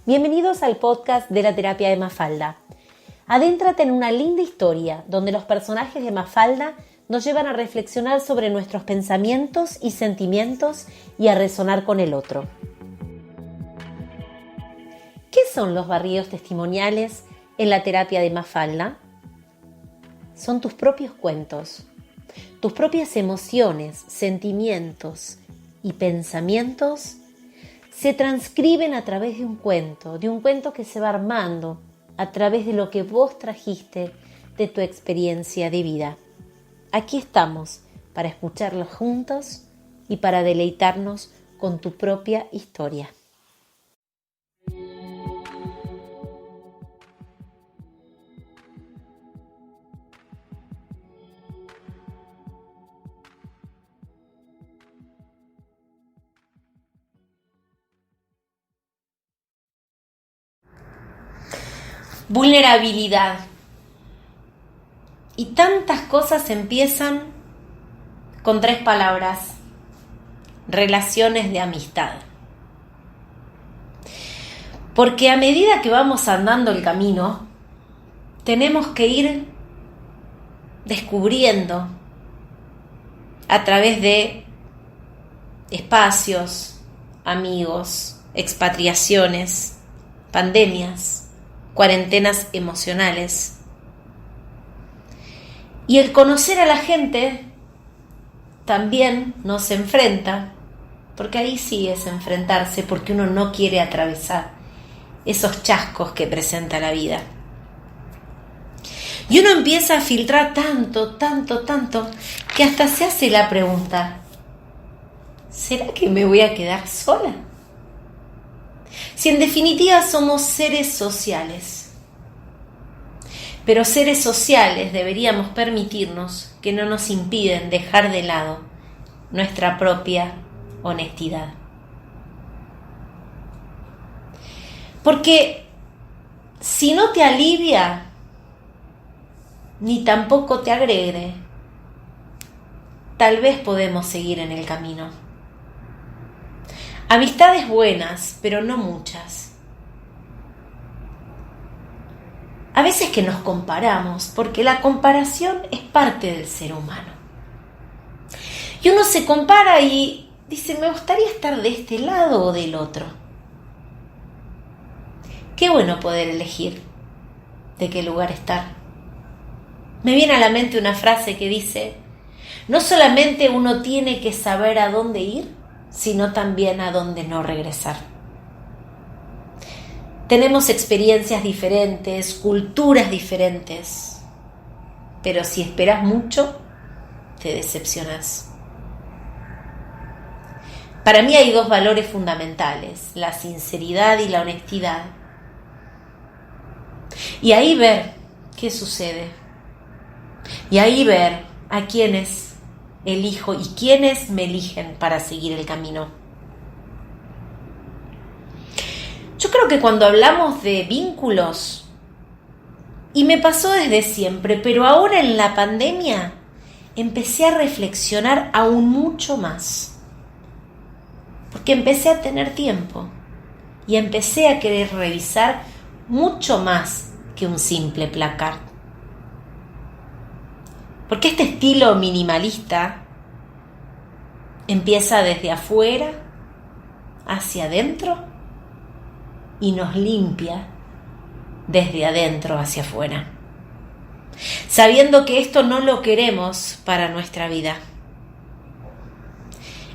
Bienvenidos al podcast de la terapia de Mafalda. Adéntrate en una linda historia donde los personajes de Mafalda nos llevan a reflexionar sobre nuestros pensamientos y sentimientos y a resonar con el otro. ¿Qué son los barridos testimoniales en la terapia de Mafalda? Son tus propios cuentos, tus propias emociones, sentimientos y pensamientos se transcriben a través de un cuento que se va armando a través de lo que vos trajiste de tu experiencia de vida. Aquí estamos para escucharlos juntos y para deleitarnos con tu propia historia. Vulnerabilidad. Y tantas cosas empiezan con 3 palabras: relaciones de amistad. Porque a medida que vamos andando el camino, tenemos que ir descubriendo a través de espacios, amigos, expatriaciones, pandemias, cuarentenas emocionales. Y el conocer a la gente también nos enfrenta, porque ahí sí es enfrentarse, porque uno no quiere atravesar esos chascos que presenta la vida. Y uno empieza a filtrar tanto, que hasta se hace la pregunta: ¿será que me voy a quedar sola? Si en definitiva somos seres sociales, pero seres sociales deberíamos permitirnos que no nos impiden dejar de lado nuestra propia honestidad. Porque si no te alivia, ni tampoco te agrede, tal vez podemos seguir en el camino. Amistades buenas, pero no muchas. A veces que nos comparamos, porque la comparación es parte del ser humano. Y uno se compara y dice: me gustaría estar de este lado o del otro. Qué bueno poder elegir de qué lugar estar. Me viene a la mente una frase que dice: no solamente uno tiene que saber a dónde ir, sino también a dónde no regresar. Tenemos experiencias diferentes, culturas diferentes, pero si esperas mucho, te decepcionas. Para mí hay 2 valores fundamentales: la sinceridad y la honestidad. Y ahí ver qué sucede. Y ahí ver a quiénes elijo y quiénes me eligen para seguir el camino. Yo creo que cuando hablamos de vínculos, y me pasó desde siempre, pero ahora en la pandemia empecé a reflexionar aún mucho más. Porque empecé a tener tiempo y empecé a querer revisar mucho más que un simple placard. Porque este estilo minimalista empieza desde afuera hacia adentro y nos limpia desde adentro hacia afuera, sabiendo que esto no lo queremos para nuestra vida.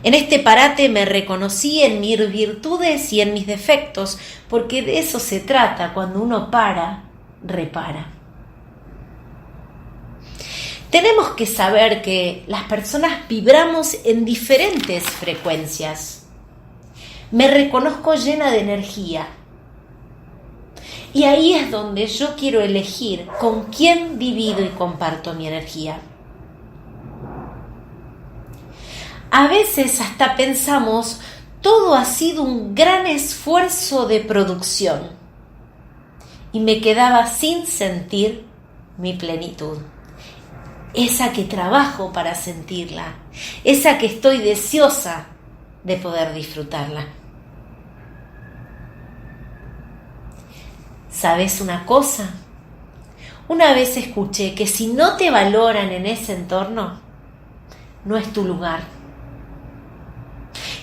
En este parate me reconocí en mis virtudes y en mis defectos, porque de eso se trata: cuando uno para, repara. Tenemos que saber que las personas vibramos en diferentes frecuencias. Me reconozco llena de energía. Y ahí es donde yo quiero elegir con quién divido y comparto mi energía. A veces hasta pensamos: todo ha sido un gran esfuerzo de producción. Y me quedaba sin sentir mi plenitud. Esa que trabajo para sentirla, esa que estoy deseosa de poder disfrutarla. ¿Sabes una cosa? Una vez escuché que si no te valoran en ese entorno, no es tu lugar.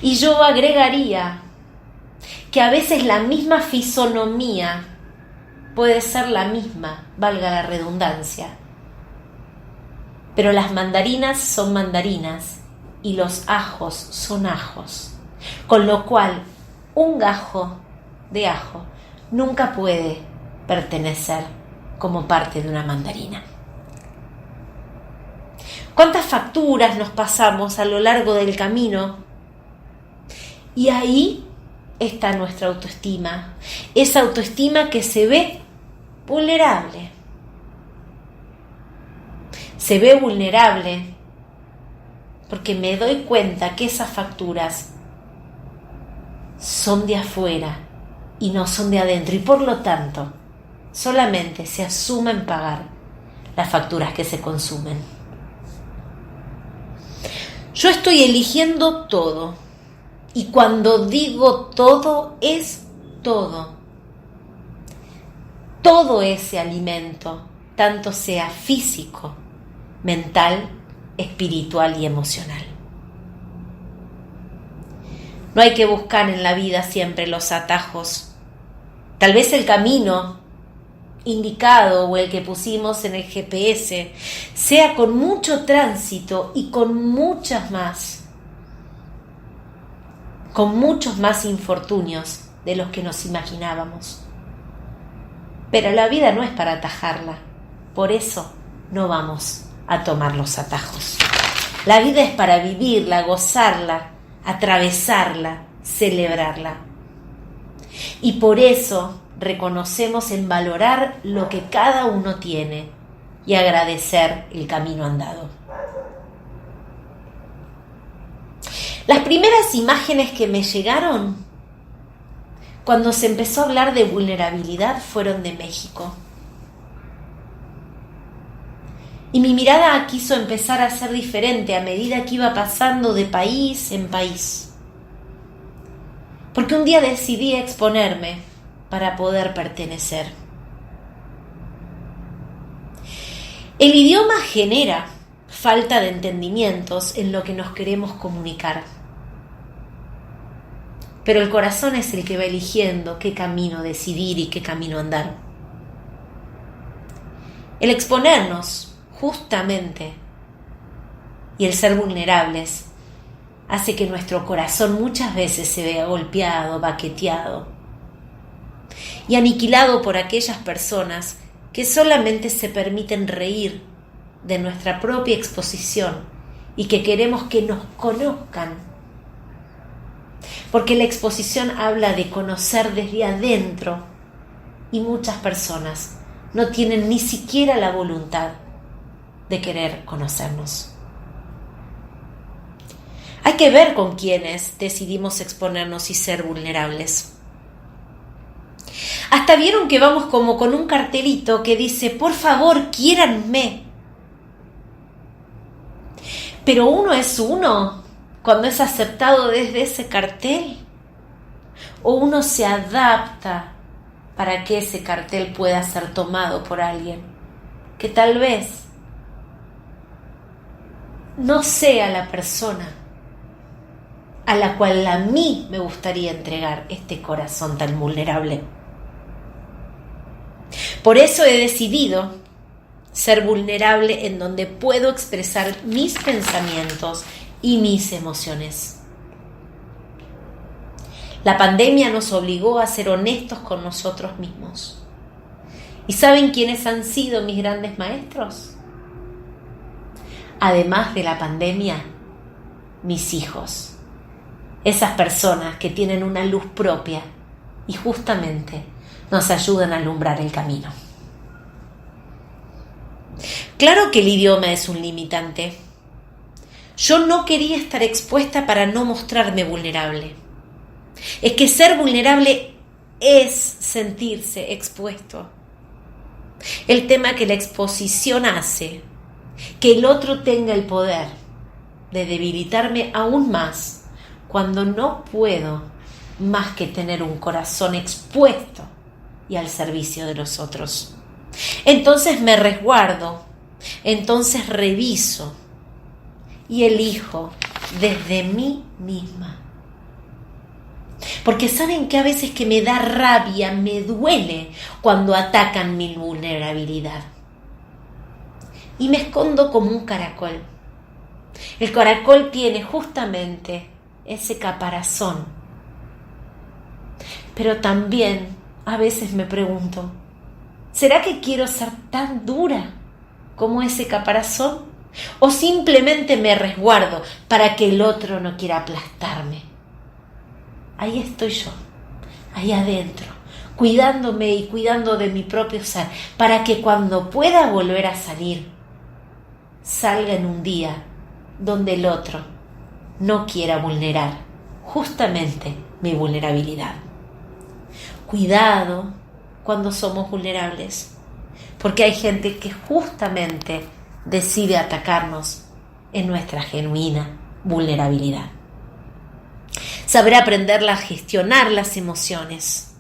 Y yo agregaría que a veces la misma fisonomía puede ser la misma, valga la redundancia. Pero las mandarinas son mandarinas y los ajos son ajos. Con lo cual, un gajo de ajo nunca puede pertenecer como parte de una mandarina. ¿Cuántas facturas nos pasamos a lo largo del camino? Y ahí está nuestra autoestima, esa autoestima que se ve vulnerable. Se ve vulnerable porque me doy cuenta que esas facturas son de afuera y no son de adentro, y por lo tanto solamente se asumen pagar las facturas que se consumen. Yo estoy eligiendo todo, y cuando digo todo, es todo. Todo ese alimento, tanto sea físico, mental, espiritual y emocional. No hay que buscar en la vida siempre los atajos. Tal vez el camino indicado o el que pusimos en el GPS sea con mucho tránsito y con muchos más infortunios de los que nos imaginábamos. Pero la vida no es para atajarla, por eso no vamos a tomar los atajos. La vida es para vivirla, gozarla, atravesarla, celebrarla. Y por eso reconocemos en valorar lo que cada uno tiene y agradecer el camino andado. Las primeras imágenes que me llegaron cuando se empezó a hablar de vulnerabilidad fueron de México. Y mi mirada quiso empezar a ser diferente a medida que iba pasando de país en país. Porque un día decidí exponerme para poder pertenecer. El idioma genera falta de entendimientos en lo que nos queremos comunicar. Pero el corazón es el que va eligiendo qué camino decidir y qué camino andar. El exponernos, justamente, y el ser vulnerables, hace que nuestro corazón muchas veces se vea golpeado, baqueteado y aniquilado por aquellas personas que solamente se permiten reír de nuestra propia exposición y que queremos que nos conozcan. Porque la exposición habla de conocer desde adentro y muchas personas no tienen ni siquiera la voluntad de querer conocernos. Hay que ver con quiénes decidimos exponernos y ser vulnerables. Hasta vieron que vamos como con un cartelito que dice: por favor, quiéranme. Pero uno es uno cuando es aceptado desde ese cartel, o uno se adapta para que ese cartel pueda ser tomado por alguien que tal vez no sea la persona a la cual a mí me gustaría entregar este corazón tan vulnerable. Por eso he decidido ser vulnerable en donde puedo expresar mis pensamientos y mis emociones. La pandemia nos obligó a ser honestos con nosotros mismos. ¿Y saben quiénes han sido mis grandes maestros? Además de la pandemia, mis hijos. Esas personas que tienen una luz propia y justamente nos ayudan a alumbrar el camino. Claro que el idioma es un limitante. Yo no quería estar expuesta para no mostrarme vulnerable. Es que ser vulnerable es sentirse expuesto. El tema que la exposición hace que el otro tenga el poder de debilitarme aún más cuando no puedo más que tener un corazón expuesto y al servicio de los otros. Entonces me resguardo, entonces reviso y elijo desde mí misma. Porque saben que a veces que me da rabia, me duele cuando atacan mi vulnerabilidad. Y me escondo como un caracol. El caracol tiene justamente ese caparazón. Pero también a veces me pregunto, ¿será que quiero ser tan dura como ese caparazón? ¿O simplemente me resguardo para que el otro no quiera aplastarme? Ahí estoy yo, ahí adentro, cuidándome y cuidando de mi propio ser, para que cuando pueda volver a salir, salga en un día donde el otro no quiera vulnerar justamente mi vulnerabilidad. Cuidado cuando somos vulnerables, porque hay gente que justamente decide atacarnos en nuestra genuina vulnerabilidad. Saber aprender a gestionar las emociones,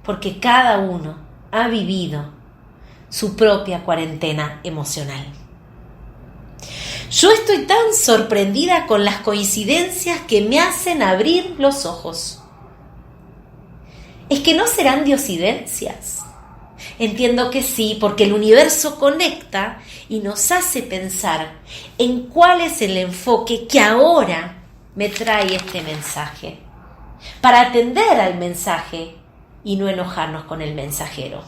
porque cada uno ha vivido su propia cuarentena emocional. Yo estoy tan sorprendida con las coincidencias que me hacen abrir los ojos. ¿Es que no serán diosidencias? Entiendo que sí, porque el universo conecta y nos hace pensar en cuál es el enfoque que ahora me trae este mensaje, para atender al mensaje y no enojarnos con el mensajero.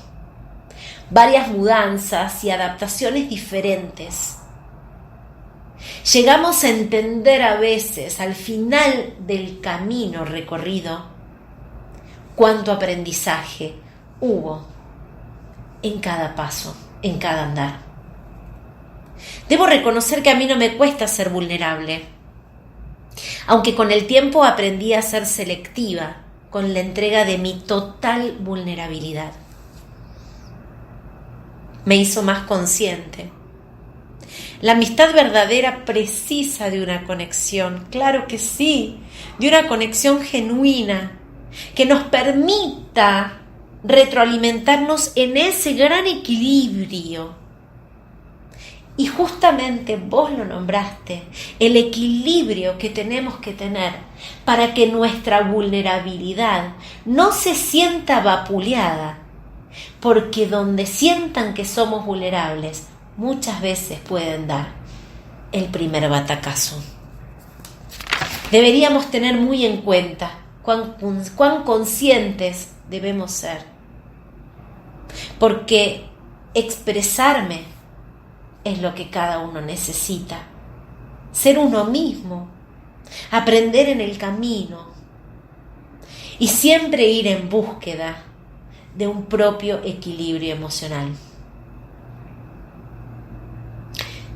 Varias mudanzas y adaptaciones diferentes. Llegamos a entender a veces, al final del camino recorrido, cuánto aprendizaje hubo en cada paso, en cada andar. Debo reconocer que a mí no me cuesta ser vulnerable, aunque con el tiempo aprendí a ser selectiva con la entrega de mi total vulnerabilidad. Me hizo más consciente. La amistad verdadera precisa de una conexión, claro que sí, de una conexión genuina, que nos permita retroalimentarnos en ese gran equilibrio. Y justamente vos lo nombraste, el equilibrio que tenemos que tener para que nuestra vulnerabilidad no se sienta vapuleada, porque donde sientan que somos vulnerables, muchas veces pueden dar el primer batacazo. Deberíamos tener muy en cuenta cuán conscientes debemos ser, porque expresarme es lo que cada uno necesita. Ser uno mismo, aprender en el camino y siempre ir en búsqueda de un propio equilibrio emocional.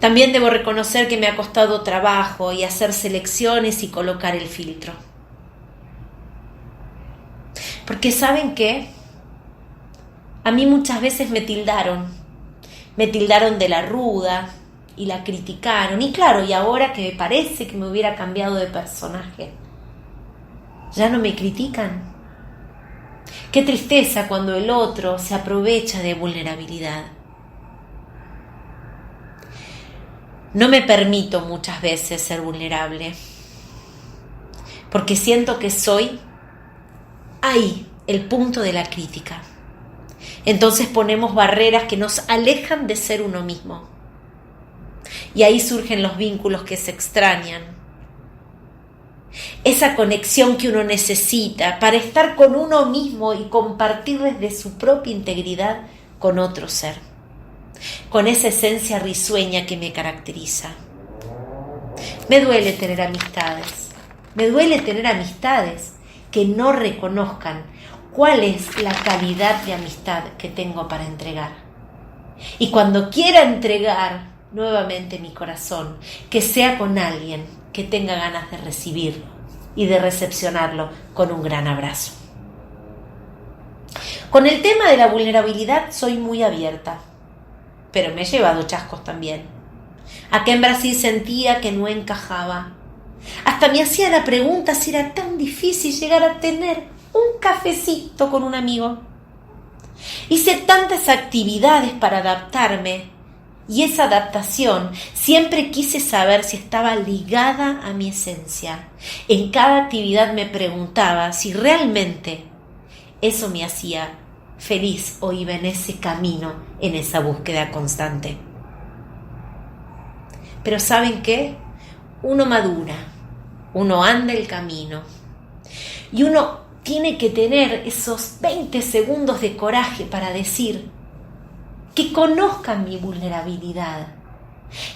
También debo reconocer que me ha costado trabajo y hacer selecciones y colocar el filtro. Porque ¿saben qué? A mí muchas veces me tildaron de la ruda y la criticaron. Y claro, y ahora que me parece que me hubiera cambiado de personaje, ya no me critican. Qué tristeza cuando el otro se aprovecha de vulnerabilidad. No me permito muchas veces ser vulnerable, porque siento que soy ahí, el punto de la crítica. Entonces ponemos barreras que nos alejan de ser uno mismo. Y ahí surgen los vínculos que se extrañan. Esa conexión que uno necesita para estar con uno mismo y compartir desde su propia integridad con otro ser. Con esa esencia risueña que me caracteriza. Me duele tener amistades. Me duele tener amistades que no reconozcan cuál es la calidad de amistad que tengo para entregar. Y cuando quiera entregar nuevamente mi corazón, que sea con alguien que tenga ganas de recibirlo y de recepcionarlo con un gran abrazo. Con el tema de la vulnerabilidad soy muy abierta, pero me he llevado chascos también. Acá en Brasil sentía que no encajaba. Hasta me hacía la pregunta si era tan difícil llegar a tener un cafecito con un amigo. Hice tantas actividades para adaptarme y esa adaptación siempre quise saber si estaba ligada a mi esencia. En cada actividad me preguntaba si realmente eso me hacía feliz o iba en ese camino, en esa búsqueda constante. Pero ¿saben qué? Uno madura, uno anda el camino y uno tiene que tener esos 20 segundos de coraje para decir que conozcan mi vulnerabilidad,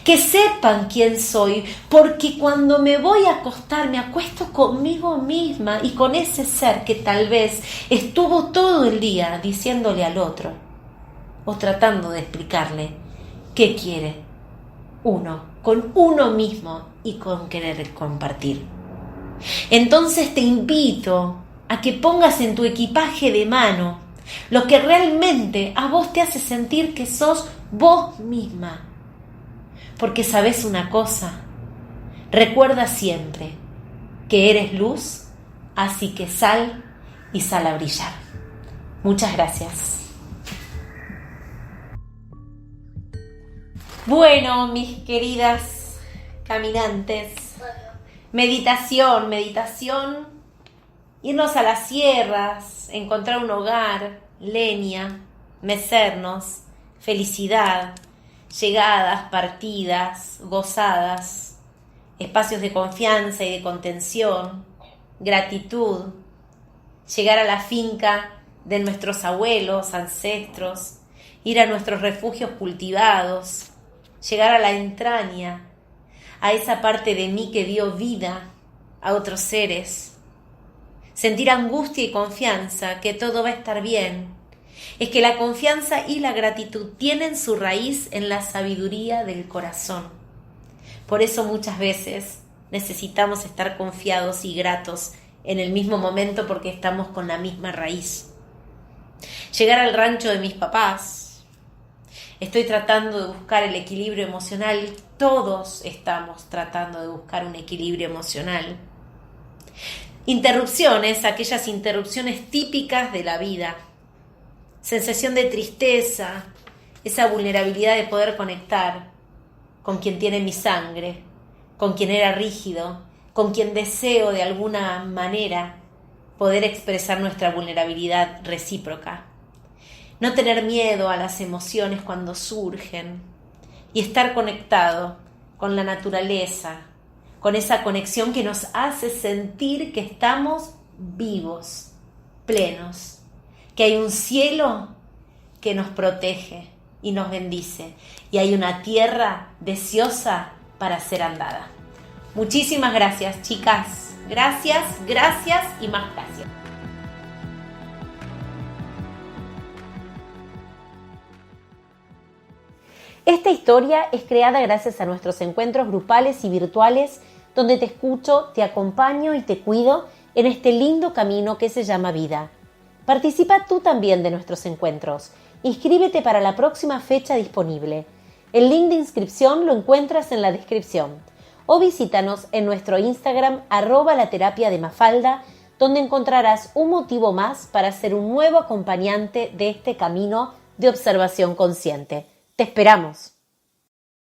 que sepan quién soy, porque cuando me voy a acostar me acuesto conmigo misma y con ese ser que tal vez estuvo todo el día diciéndole al otro o tratando de explicarle qué quiere uno con uno mismo y con querer compartir. Entonces te invito a que pongas en tu equipaje de mano lo que realmente a vos te hace sentir que sos vos misma. Porque sabés una cosa, recuerda siempre que eres luz, así que sal y sal a brillar. Muchas gracias. Bueno, mis queridas caminantes, meditación, irnos a las sierras, encontrar un hogar, leña, mecernos, felicidad, llegadas, partidas, gozadas, espacios de confianza y de contención, gratitud, llegar a la finca de nuestros abuelos, ancestros, ir a nuestros refugios cultivados, llegar a la entraña, a esa parte de mí que dio vida a otros seres, sentir angustia y confianza que todo va a estar bien. Es que la confianza y la gratitud tienen su raíz en la sabiduría del corazón. Por eso muchas veces necesitamos estar confiados y gratos en el mismo momento porque estamos con la misma raíz. Llegar al rancho de mis papás. Estoy tratando de buscar el equilibrio emocional. Todos estamos tratando de buscar un equilibrio emocional. Interrupciones, aquellas interrupciones típicas de la vida. Sensación de tristeza, esa vulnerabilidad de poder conectar con quien tiene mi sangre, con quien era rígido, con quien deseo de alguna manera poder expresar nuestra vulnerabilidad recíproca. No tener miedo a las emociones cuando surgen y estar conectado con la naturaleza, con esa conexión que nos hace sentir que estamos vivos, plenos, que hay un cielo que nos protege y nos bendice y hay una tierra deseosa para ser andada. Muchísimas gracias, chicas. Gracias y más gracias. Esta historia es creada gracias a nuestros encuentros grupales y virtuales donde te escucho, te acompaño y te cuido en este lindo camino que se llama vida. Participa tú también de nuestros encuentros. Inscríbete para la próxima fecha disponible. El link de inscripción lo encuentras en la descripción. O visítanos en nuestro Instagram @laterapiademafalda, donde encontrarás un motivo más para ser un nuevo acompañante de este camino de observación consciente. ¡Te esperamos!